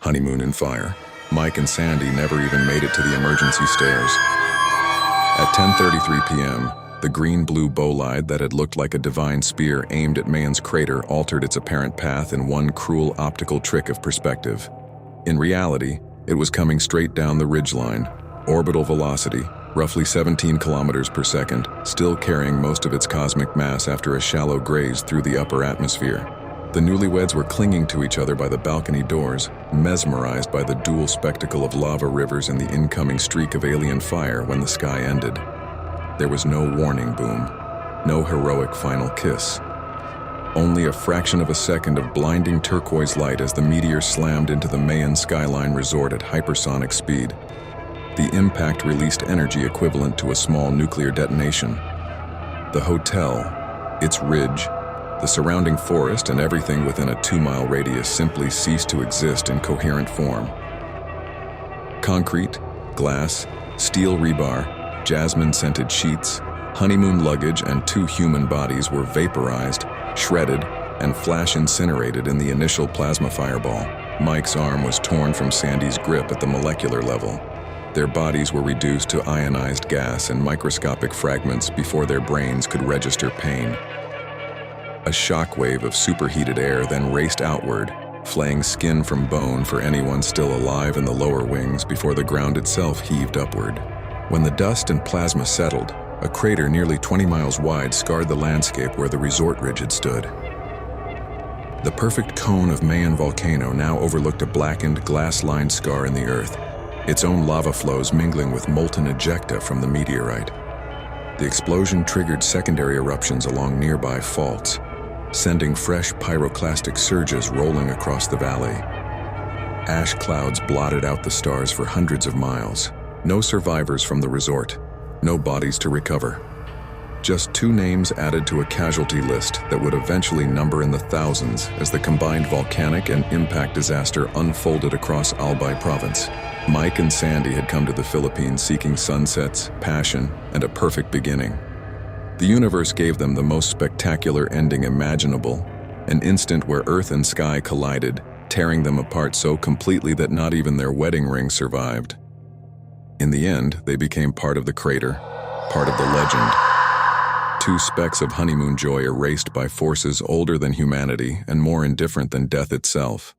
Honeymoon in fire. Mike and Sandy never even made it to the emergency stairs. At 10:33 p.m., the green-blue bolide that had looked like a divine spear aimed at Mayon's crater altered its apparent path in one cruel optical trick of perspective. In reality, it was coming straight down the ridgeline, orbital velocity, roughly 17 kilometers per second, still carrying most of its cosmic mass after a shallow graze through the upper atmosphere. The newlyweds were clinging to each other by the balcony doors, mesmerized by the dual spectacle of lava rivers and the incoming streak of alien fire when the sky ended. There was no warning boom, no heroic final kiss. Only a fraction of a second of blinding turquoise light as the meteor slammed into the Mayon skyline resort at hypersonic speed. The impact released energy equivalent to a small nuclear detonation. The hotel, its ridge, the surrounding forest, and everything within a 2-mile radius simply ceased to exist in coherent form. Concrete, glass, steel rebar, jasmine-scented sheets, honeymoon luggage, and 2 human bodies were vaporized, shredded, and flash-incinerated in the initial plasma fireball. Mike's arm was torn from Sandy's grip at the molecular level. Their bodies were reduced to ionized gas and microscopic fragments before their brains could register pain. A shockwave of superheated air then raced outward, flaying skin from bone for anyone still alive in the lower wings before the ground itself heaved upward. When the dust and plasma settled, a crater nearly 20 miles wide scarred the landscape where the resort ridge had stood. The perfect cone of Mayon Volcano now overlooked a blackened, glass-lined scar in the earth, its own lava flows mingling with molten ejecta from the meteorite. The explosion triggered secondary eruptions along nearby faults, sending fresh pyroclastic surges rolling across the valley. Ash clouds blotted out the stars for hundreds of miles. No survivors from the resort, no bodies to recover. Just 2 names added to a casualty list that would eventually number in the thousands as the combined volcanic and impact disaster unfolded across Albay province. Mike and Sandy had come to the Philippines seeking sunsets, passion, and a perfect beginning. The universe gave them the most spectacular ending imaginable, an instant where earth and sky collided, tearing them apart so completely that not even their wedding ring survived. In the end, they became part of the crater, part of the legend. 2 specks of honeymoon joy erased by forces older than humanity and more indifferent than death itself.